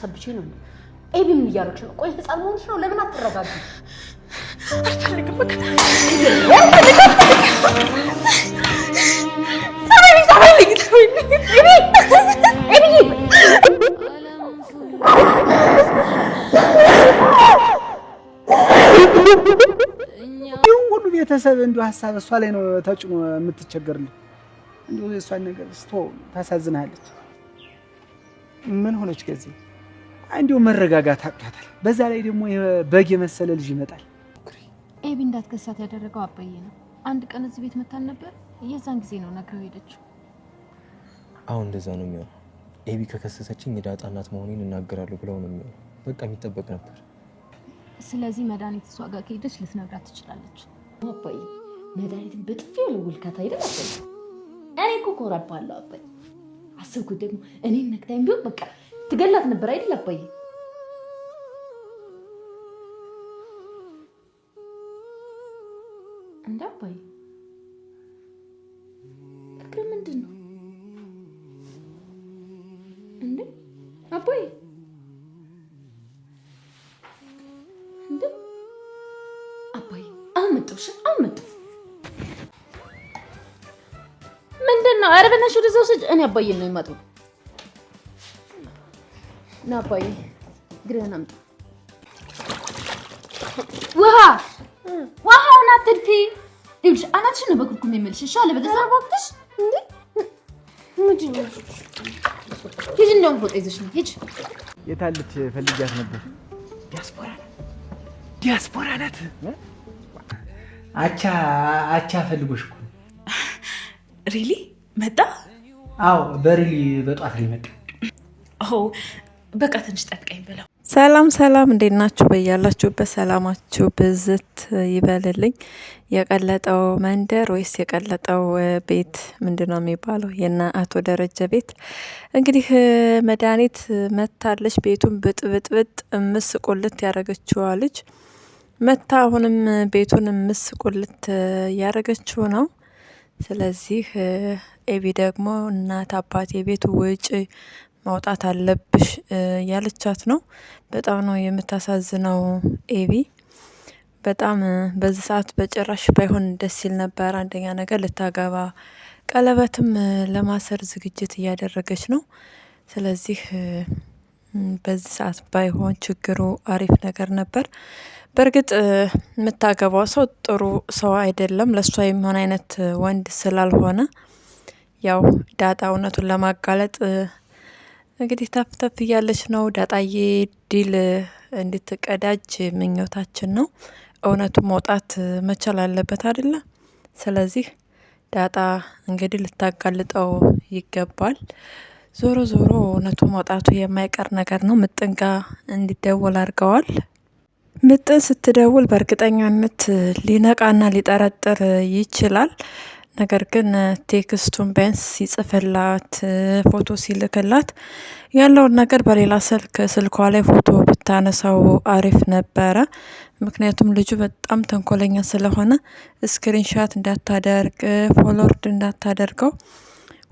ልታሰብቺ ነው ኤቢ ምን እያደረግሽ ነው? ቆይ ህፃን መሆንሽ ነው? ለምን አትረጋጊ? አልፈልግም በቃ ሁሉ ቤተሰብ እንደው ሐሳብ እሷ ላይ ነው ተጭኖ የምትቸገርልኝ። እንደው እሷን ነገር ስቶ ታሳዝናለች። ምን ሆነች ከዚህ እንደው መረጋጋት አቅቷታል። በዛ ላይ ደግሞ በግ የመሰለ ልጅ ይመጣል። ኤቢ እንዳትከሳት ያደረገው አባዬ ነው። አንድ ቀን እዚህ ቤት መታን ነበር። የዛን ጊዜ ነው ነግረው ሄደችው። አሁን እንደዛ ነው የሚሆነው። ኤቢ ከከሰሰችኝ የዳጣ እናት መሆኔን እናገራለሁ ብለው ነው የሚሆነው። በቃ የሚጠበቅ ነበር። ስለዚህ መድኃኒት እሷ ጋር ከሄደች ልትነግራት ትችላለች። አባዬ መድኃኒትን በጥፊ ልውልካት አይደል አባዬ? እኔ እኮ ኮራባለሁ አባዬ። አስብኩት ደግሞ እኔን ነክታኝ ቢሆን በቃ ትገላት ነበር አይደል አባዬ? እንደ አባዬ ፍቅር ምንድን ነው እንዴ አባዬ? እንዴ አባዬ አሁን መጣሽ? አሁን መጣሽ ምንድን ነው? ኧረ በእናትሽ ወደ እዛው ስጭ። እኔ አባዬን ነው የማጥበው። ና አባዬ ግሬን አምጣ። ውሃውን አትድፊ። ይኸውልሽ አናትሽን ነው በኩርኩም የምልሽ። እሺ አለበለዚያ እባክሽ እንዴ ምንድን ነው? ሂጂ እንደውም ፎጣ ይዘሽ ነው ሂጂ። የታለች? ፈልጊያት ነበር። ዲያስፖራ ናት። አቻ ፈልጎሽ እኮ ሪሊ መጣ? አዎ በሪሊ በጧት ላይ መጣ። በቃ ትንሽ ጠብቀኝ ብለው። ሰላም እንዴት ናችሁ? በያላችሁበት ሰላማችሁ ብዝት ይበልልኝ። የቀለጠው መንደር ወይስ የቀለጠው ቤት ምንድነው የሚባለው? የና አቶ ደረጀ ቤት እንግዲህ መድኃኒት መታለች። ቤቱን ብጥብጥብጥ ምስ ቁልት ያደረገችዋ ልጅ መታ አሁንም ቤቱን ምስ ቁልት ያደረገችው ነው። ስለዚህ ኤቢ ደግሞ እናት አባቴ ቤቱ ውጭ ማውጣት አለብሽ ያለቻት ነው። በጣም ነው የምታሳዝነው ኤቢ። በጣም በዚህ ሰዓት በጭራሽ ባይሆን ደስ ይል ነበር። አንደኛ ነገር ልታገባ ቀለበትም ለማሰር ዝግጅት እያደረገች ነው። ስለዚህ በዚህ ሰዓት ባይሆን ችግሩ አሪፍ ነገር ነበር። በእርግጥ የምታገባው ሰው ጥሩ ሰው አይደለም፣ ለሷ የሚሆን አይነት ወንድ ስላልሆነ ያው ዳጣ እውነቱን ለማጋለጥ እንግዲህ ተፍ እያለች ነው። ዳጣዬ ዲል እንድትቀዳጅ ምኞታችን ነው። እውነቱ መውጣት መቻል አለበት አይደለ? ስለዚህ ዳጣ እንግዲህ ልታጋልጠው ይገባል። ዞሮ እውነቱ መውጣቱ የማይቀር ነገር ነው። ምጥን ጋ እንዲደውል አድርገዋል። ምጥን ስትደውል በእርግጠኛነት ሊነቃና ሊጠረጥር ይችላል። ነገር ግን ቴክስቱን ቢያንስ ሲጽፍላት ፎቶ ሲልክላት ያለውን ነገር በሌላ ስልኳ ላይ ፎቶ ብታነሳው አሪፍ ነበረ። ምክንያቱም ልጁ በጣም ተንኮለኛ ስለሆነ ስክሪንሻት እንዳታደርግ ፎሎወርድ እንዳታደርገው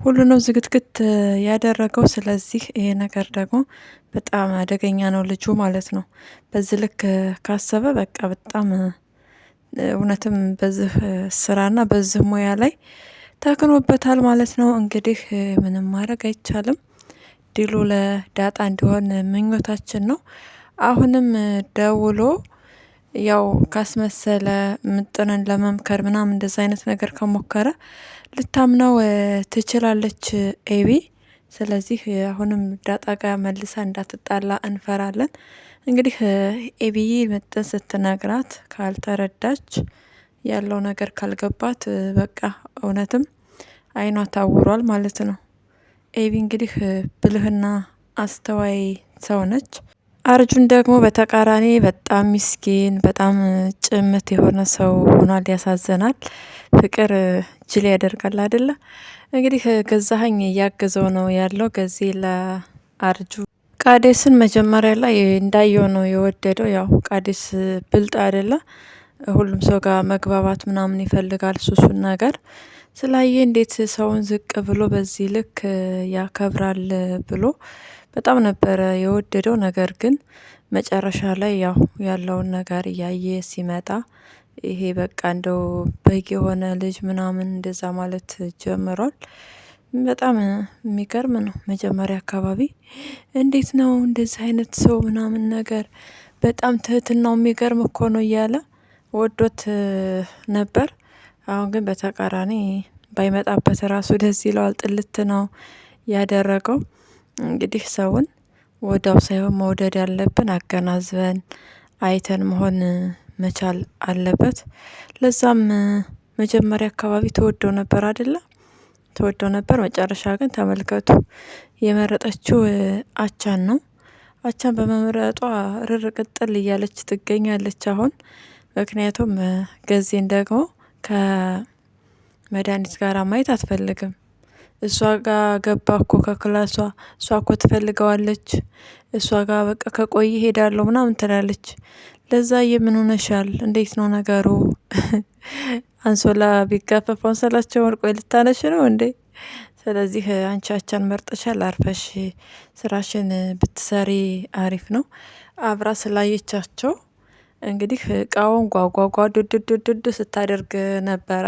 ሁሉ ነው ዝግትግት ያደረገው። ስለዚህ ይሄ ነገር ደግሞ በጣም አደገኛ ነው ልጁ ማለት ነው። በዚህ ልክ ካሰበ በቃ በጣም እውነትም በዚህ ስራና በዚህ ሙያ ላይ ተክኖበታል ማለት ነው። እንግዲህ ምንም ማድረግ አይቻልም። ድሉ ለዳጣ እንዲሆን ምኞታችን ነው። አሁንም ደውሎ ያው ካስመሰለ ምጥንን ለመምከር ምናምን እንደዛ አይነት ነገር ከሞከረ ልታምነው ትችላለች ኤቢ። ስለዚህ አሁንም ዳጣ ጋር መልሳ እንዳትጣላ እንፈራለን። እንግዲህ ኤቢዬ ምጥን ስትነግራት ካልተረዳች ያለው ነገር ካልገባት በቃ እውነትም አይኗ ታውሯል ማለት ነው። ኤቢ እንግዲህ ብልህና አስተዋይ ሰው ነች። አርጁን ደግሞ በተቃራኒ በጣም ምስኪን በጣም ጭምት የሆነ ሰው ሆኗል። ያሳዝናል። ፍቅር ጅል ያደርጋል አይደለ? እንግዲህ ገዛኸኝ እያገዘው ነው ያለው ገዜ ለአርጁ ቃዴስን መጀመሪያ ላይ እንዳየው ነው የወደደው። ያው ቃዴስ ብልጥ አይደለ? ሁሉም ሰው ጋር መግባባት ምናምን ይፈልጋል። ሱሱን ነገር ስላየ እንዴት ሰውን ዝቅ ብሎ በዚህ ልክ ያከብራል ብሎ በጣም ነበረ የወደደው። ነገር ግን መጨረሻ ላይ ያው ያለውን ነገር እያየ ሲመጣ ይሄ በቃ እንደው በግ የሆነ ልጅ ምናምን እንደዛ ማለት ጀምሯል። በጣም የሚገርም ነው። መጀመሪያ አካባቢ እንዴት ነው እንደዚህ አይነት ሰው ምናምን ነገር በጣም ትህትናው የሚገርም እኮ ነው እያለ ወዶት ነበር። አሁን ግን በተቃራኒ ባይመጣበት ራሱ ደስ ይለዋል። ጥልት ነው ያደረገው። እንግዲህ ሰውን ወዳው ሳይሆን መውደድ ያለብን አገናዝበን አይተን መሆን መቻል አለበት። ለዛም መጀመሪያ አካባቢ ተወደው ነበር አይደለ? ተወደው ነበር። መጨረሻ ግን ተመልከቱ የመረጠችው አቻን ነው። አቻን በመምረጧ ርር ቅጥል እያለች ትገኛለች አሁን። ምክንያቱም ገዜን ደግሞ ከመድኃኒት ጋር ማየት አትፈልግም። እሷ ጋር ገባ እኮ ከክላሷ። እሷ እኮ ትፈልገዋለች። እሷ ጋር በቃ ከቆየ ሄዳለሁ ምናምን ትላለች። ለዛ የምን ሆነሻል? እንዴት ነው ነገሩ? አንሶላ ቢጋፈፍ አንሶላቸው ወርቆ ልታነሽ ነው እንዴ? ስለዚህ አንቺ አቻን መርጠሻል። አርፈሽ ስራሽን ብትሰሪ አሪፍ ነው። አብራ ስላየቻቸው እንግዲህ እቃውን ጓጓጓ ዱዱዱዱ ስታደርግ ነበረ።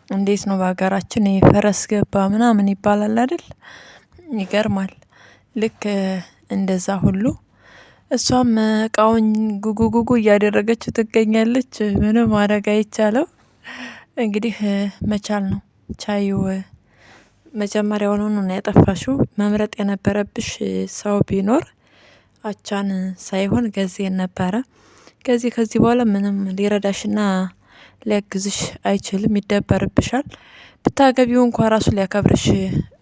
እንዴት ነው በሀገራችን ፈረስ ገባ ምናምን ይባላል አይደል? ይገርማል። ልክ እንደዛ ሁሉ እሷም እቃውን ጉጉጉጉ እያደረገችው ትገኛለች። ምንም ማድረግ አይቻለው። እንግዲህ መቻል ነው። ቻዩ መጀመሪያውኑ ነው ያጠፋሽው። መምረጥ የነበረብሽ ሰው ቢኖር አቻን ሳይሆን ገዜን ነበረ። ከዚህ በኋላ ምንም ሊረዳሽና ሊያግዝሽ አይችልም። ይደበርብሻል። ብታገቢው እንኳን ራሱ ሊያከብርሽ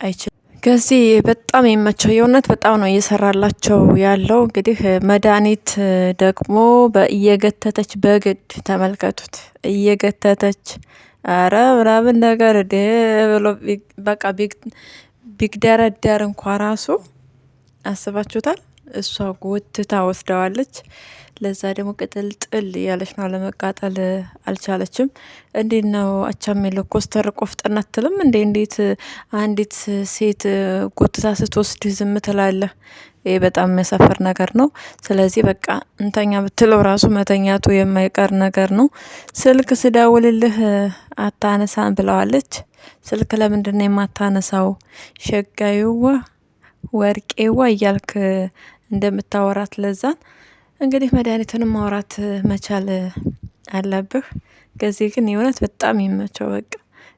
አይችልም። ገዜ በጣም ይመቸው። የእውነት በጣም ነው እየሰራላቸው ያለው። እንግዲህ መድኃኒት ደግሞ እየገተተች በግድ ተመልከቱት። እየገተተች አረ ምናምን ነገር ብሎ በቃ ቢግደረደር እንኳ ራሱ አስባችሁታል። እሷ ጎትታ ወስደዋለች። ለዛ ደግሞ ቅጥልጥል ያለች ነው። ለመቃጠል አልቻለችም። እንዴት ነው አቻሜለ ኮስተር ቆፍጠን አትልም እንዴ? እንዴት አንዲት ሴት ጎትታ ስትወስድ ዝም ትላለህ? ይሄ በጣም የሚያሳፍር ነገር ነው። ስለዚህ በቃ እንተኛ ብትለው ራሱ መተኛቱ የማይቀር ነገር ነው። ስልክ ስደውልልህ አታነሳም ብለዋለች። ስልክ ለምንድን ነው የማታነሳው? ሸጋዩዋ ወርቄዋ እያልክ እንደምታወራት ለዛን እንግዲህ መድኃኒትንም ማውራት መቻል አለብህ። ገዜ ግን የእውነት በጣም ይመቸው። በቃ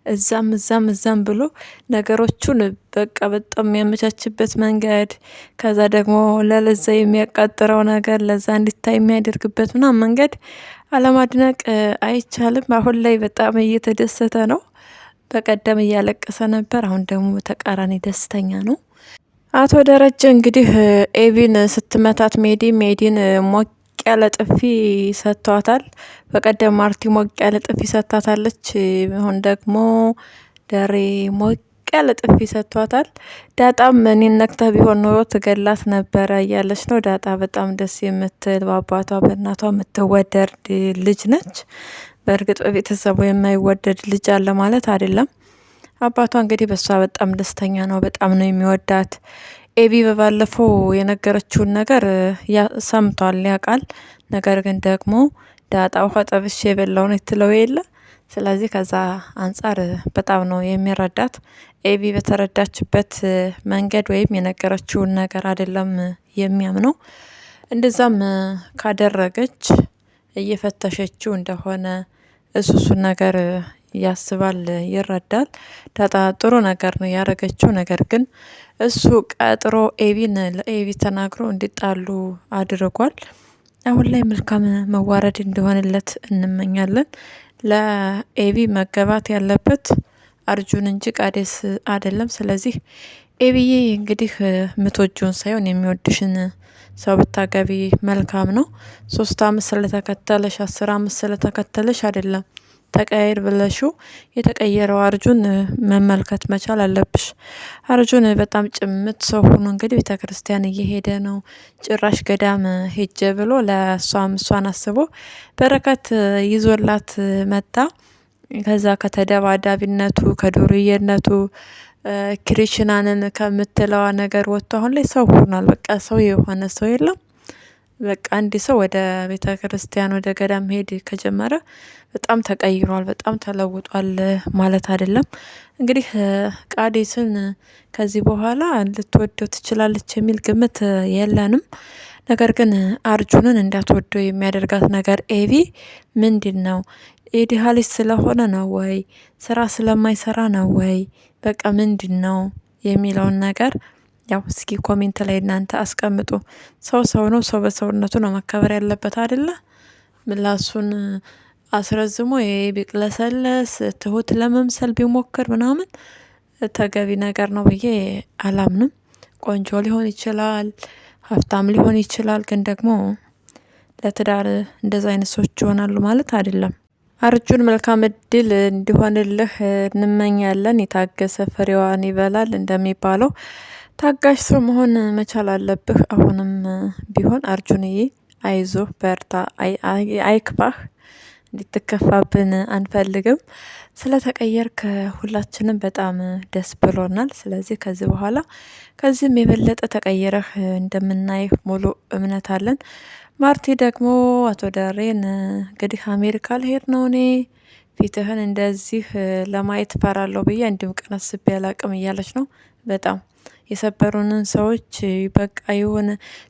እዛም ብሎ ነገሮቹን በቃ በጣም የሚያመቻችበት መንገድ፣ ከዛ ደግሞ ለዛ የሚያቃጥረው ነገር ለዛ እንዲታይ የሚያደርግበት ምናምን መንገድ አለማድነቅ አይቻልም። አሁን ላይ በጣም እየተደሰተ ነው። በቀደም እያለቀሰ ነበር። አሁን ደግሞ ተቃራኒ ደስተኛ ነው። አቶ ደረጀ እንግዲህ ኤቢን ስትመታት ሜዲን ሞቅ ያለ ጥፊ ሰጥቷታል። በቀደም ማርቲ ሞቅ ያለ ጥፊ ሰጥታታለች። አሁን ደግሞ ደሬ ሞቅ ያለ ጥፊ ሰጥቷታል። ዳጣም እኔን ነክተህ ቢሆን ኖሮ ትገላት ነበረ እያለች ነው። ዳጣ በጣም ደስ የምትል በአባቷ በእናቷ የምትወደድ ልጅ ነች። በእርግጥ በቤተሰቡ የማይወደድ ልጅ አለ ማለት አይደለም። አባቷ እንግዲህ በሷ በጣም ደስተኛ ነው። በጣም ነው የሚወዳት። ኤቢ በባለፈው የነገረችውን ነገር ሰምቷል፣ ያውቃል። ነገር ግን ደግሞ ዳጣ ውሃ ጠብሼ የበላውን ትለው የለ። ስለዚህ ከዛ አንጻር በጣም ነው የሚረዳት። ኤቢ በተረዳችበት መንገድ ወይም የነገረችውን ነገር አይደለም የሚያምነው። እንደዛም ካደረገች እየፈተሸችው እንደሆነ እሱን ነገር ያስባል፣ ይረዳል። ዳጣ ጥሩ ነገር ነው ያደረገችው። ነገር ግን እሱ ቀጥሮ ኤቢን ለኤቢ ተናግሮ እንዲጣሉ አድርጓል። አሁን ላይ መልካም መዋረድ እንደሆነለት እንመኛለን። ለኤቢ መገባት ያለበት አርጁን እንጂ ቃዴስ አይደለም። ስለዚህ ኤቢዬ እንግዲህ ምትወጂውን ሳይሆን የሚወድሽን ሰው ብታገቢ መልካም ነው። 3 አመት ስለተከተለሽ 10 አመት ስለተከተለሽ አይደለም ተቀያይር ብለሽው የተቀየረው አርጁን መመልከት መቻል አለብሽ። አርጁን በጣም ጭምት ሰው ሆኖ እንግዲህ ቤተክርስቲያን እየሄደ ነው። ጭራሽ ገዳም ሄጀ ብሎ እሷን አስቦ በረከት ይዞላት መጣ። ከዛ ከተደባዳቢነቱ ከዱርዬነቱ ክሪሽናንን ከምትለዋ ነገር ወጥቶ አሁን ላይ ሰው ሆኗል። በቃ ሰው የሆነ ሰው የለም። በቃ አንድ ሰው ወደ ቤተ ክርስቲያን ወደ ገዳም መሄድ ከጀመረ በጣም ተቀይሯል፣ በጣም ተለውጧል ማለት አይደለም። እንግዲህ ቃዴስን ከዚህ በኋላ ልትወደው ትችላለች የሚል ግምት የለንም። ነገር ግን አርጁንን እንዳትወደው የሚያደርጋት ነገር ኤቢ ምንድን ነው? የድሃ ልጅ ስለሆነ ነው ወይ? ስራ ስለማይሰራ ነው ወይ? በቃ ምንድን ነው የሚለውን ነገር ያው እስኪ ኮሜንት ላይ እናንተ አስቀምጡ። ሰው ሰው ነው፣ ሰው በሰውነቱ ነው መከበር ያለበት አይደለ? ምላሱን አስረዝሞ ቢቅለሰለስ ትሁት ለመምሰል ቢሞክር ምናምን ተገቢ ነገር ነው ብዬ አላምንም። ቆንጆ ሊሆን ይችላል፣ ሀብታም ሊሆን ይችላል፣ ግን ደግሞ ለትዳር እንደዛ አይነት ሰዎች ይሆናሉ ማለት አይደለም። አርጁን መልካም እድል እንዲሆንልህ እንመኛለን። የታገሰ ፍሬዋን ይበላል እንደሚባለው ታጋሽ ሰው መሆን መቻል አለብህ። አሁንም ቢሆን አርጁንዬ አይዞህ፣ በርታ፣ አይክፋህ። እንድትከፋብን አንፈልግም። ስለተቀየርክ ሁላችንም በጣም ደስ ብሎናል። ስለዚህ ከዚህ በኋላ ከዚህም የበለጠ ተቀይረህ እንደምናይህ ሙሉ እምነት አለን። ማርቲ ደግሞ አቶ ዳሬን እንግዲህ አሜሪካ ልሄድ ነው እኔ ፊትህን እንደዚህ ለማየት ፈራለሁ ብዬ አንድም ቀን አስቤ አላቅም እያለች ነው። በጣም የሰበሩንን ሰዎች በቃ የሆነ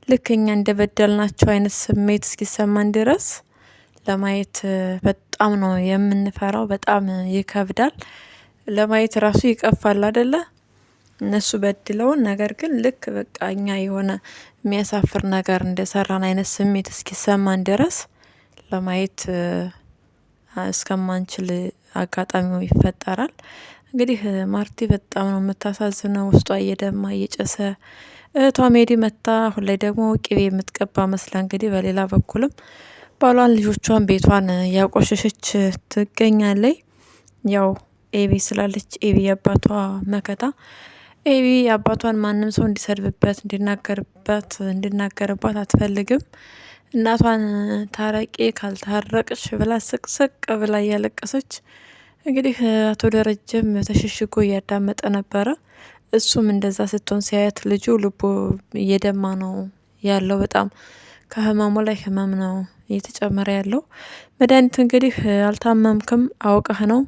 ልክ እኛ እንደበደልናቸው አይነት ስሜት እስኪሰማን ድረስ ለማየት በጣም ነው የምንፈራው። በጣም ይከብዳል። ለማየት ራሱ ይቀፋል አይደለ? እነሱ በድለውን ነገር ግን ልክ በቃ እኛ የሆነ የሚያሳፍር ነገር እንደሰራን አይነት ስሜት እስኪሰማን ድረስ ለማየት እስከማንችል አጋጣሚው ይፈጠራል። እንግዲህ ማርቲ በጣም ነው የምታሳዝነው። ውስጧ እየደማ እየጨሰ እህቷ ሜዲ መታ አሁን ላይ ደግሞ ቅቤ የምትቀባ መስላ እንግዲህ በሌላ በኩልም ባሏን ልጆቿን ቤቷን ያቆሸሸች ትገኛለች። ያው ኤቢ ስላለች ኤቢ የአባቷ መከታ ኤቢ አባቷን ማንም ሰው እንዲሰድብበት እንዲናገርባት አትፈልግም። እናቷን ታረቂ ካልታረቅሽ ብላ ስቅስቅ ብላ እያለቀሰች እንግዲህ አቶ ደረጀም ተሸሽጎ እያዳመጠ ነበረ። እሱም እንደዛ ስትሆን ሲያያት ልጁ ልቡ እየደማ ነው ያለው። በጣም ከህመሙ ላይ ህመም ነው እየተጨመረ ያለው። መድኃኒት እንግዲህ አልታመምክም አውቀህ ነው።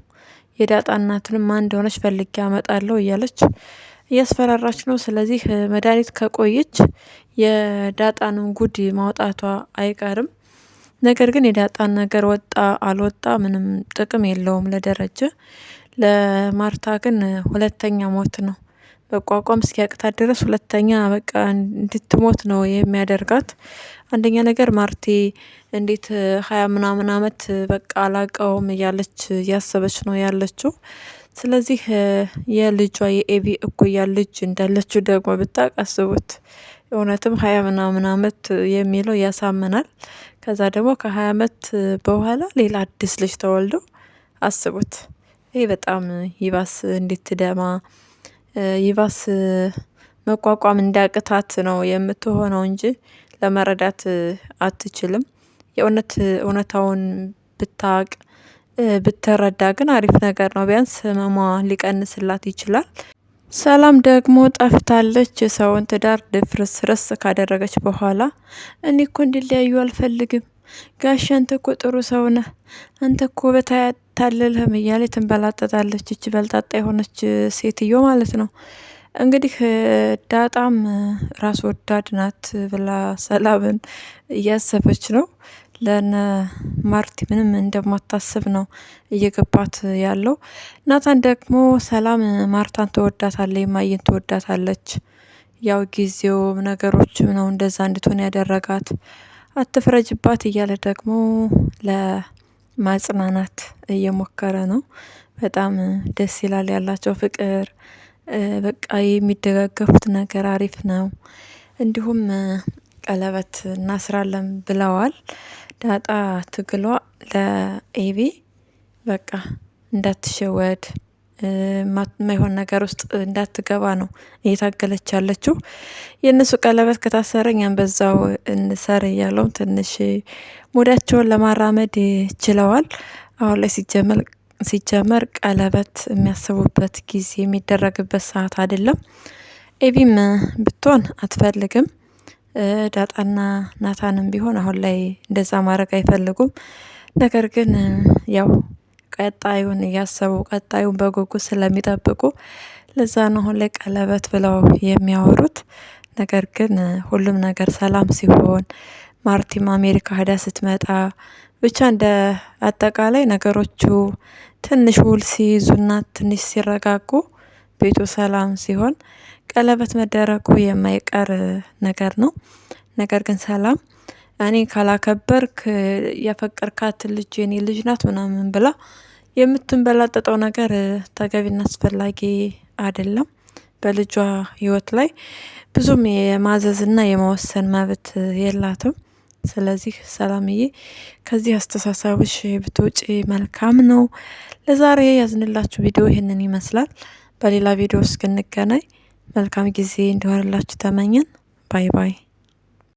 የዳጣ እናትንም ማን እንደሆነች ፈልጌ አመጣለሁ እያለች እያስፈራራች ነው። ስለዚህ መድኃኒት ከቆየች የዳጣንን ጉድ ማውጣቷ አይቀርም። ነገር ግን የዳጣን ነገር ወጣ አልወጣ ምንም ጥቅም የለውም ለደረጀ። ለማርታ ግን ሁለተኛ ሞት ነው። መቋቋም እስኪያቅታት ድረስ ሁለተኛ በቃ እንድትሞት ነው የሚያደርጋት። አንደኛ ነገር ማርቲ እንዴት 20 ምናምን አመት በቃ አላቀውም እያለች እያሰበች ነው ያለችው። ስለዚህ የልጇ የኤቢ እኩያ ልጅ እንዳለችው ደግሞ ብታውቅ አስቡት። እውነትም 20 ምናምን አመት የሚለው ያሳምናል። ከዛ ደግሞ ከ20 አመት በኋላ ሌላ አዲስ ልጅ ተወልዶ አስቡት። ይህ በጣም ይባስ እንድትደማ ይባስ መቋቋም እንዳቅታት ነው የምትሆነው እንጂ ለመረዳት አትችልም። እውነታውን ብታውቅ ብትረዳ ግን አሪፍ ነገር ነው። ቢያንስ ህመሟ ሊቀንስላት ይችላል። ሰላም ደግሞ ጠፍታለች። የሰውን ትዳር ድፍርስርስ ካደረገች በኋላ እኔ እኮ እንዲለያዩ አልፈልግም ጋሽ፣ አንተ እኮ ጥሩ ሰው ነህ፣ አንተ እኮ በታያታለልህም እያለ ትንበላጠጣለች። እች በልጣጣ የሆነች ሴትዮ ማለት ነው። እንግዲህ ዳጣም ራስ ወዳድ ናት ብላ ሰላምን እያሰበች ነው። ለነ ማርቲ ምንም እንደማታስብ ነው እየገባት ያለው። ናታን ደግሞ ሰላም ማርታን ትወዳታለች፣ ማየን ትወዳታለች። ያው ጊዜውም ነገሮችም ነው እንደዛ እንድትሆን ያደረጋት። አትፍረጅባት እያለ ደግሞ ለማጽናናት እየሞከረ ነው። በጣም ደስ ይላል ያላቸው ፍቅር። በቃ የሚደጋገፉት ነገር አሪፍ ነው። እንዲሁም ቀለበት እናስራለን ብለዋል። ዳጣ ትግሏ ለኤቢ በቃ እንዳትሸወድ ማይሆን ነገር ውስጥ እንዳትገባ ነው እየታገለች ያለችው። የእነሱ ቀለበት ከታሰረ እኛም በዛው እንሰር እያለውም ትንሽ ሙዳቸውን ለማራመድ ችለዋል። አሁን ላይ ሲጀመር ሲጀመር ቀለበት የሚያስቡበት ጊዜ የሚደረግበት ሰዓት አይደለም። ኤቢም ብትሆን አትፈልግም። ዳጣና ናታንም ቢሆን አሁን ላይ እንደዛ ማድረግ አይፈልጉም። ነገር ግን ያው ቀጣዩን እያሰቡ ቀጣዩን በጉጉት ስለሚጠብቁ ለዛ ነው አሁን ላይ ቀለበት ብለው የሚያወሩት። ነገር ግን ሁሉም ነገር ሰላም ሲሆን ማርቲም አሜሪካ ሄዳ ስትመጣ ብቻ እንደ አጠቃላይ ነገሮቹ ትንሽ ውል ሲይዙና ትንሽ ሲረጋጉ ቤቱ ሰላም ሲሆን ቀለበት መደረጉ የማይቀር ነገር ነው። ነገር ግን ሰላም እኔ ካላከበርክ ያፈቀርካት ልጅ የኔ ልጅ ናት ምናምን ብላ የምትንበላጠጠው ነገር ተገቢና አስፈላጊ አይደለም። በልጇ ህይወት ላይ ብዙም የማዘዝና የመወሰን መብት የላትም። ስለዚህ ሰላምዬ ከዚህ አስተሳሰብሽ ብትወጪ መልካም ነው። ለዛሬ ያዝንላችሁ ቪዲዮ ይህንን ይመስላል። በሌላ ቪዲዮ እስክንገናኝ መልካም ጊዜ እንዲሆንላችሁ ተመኘን። ባይ ባይ።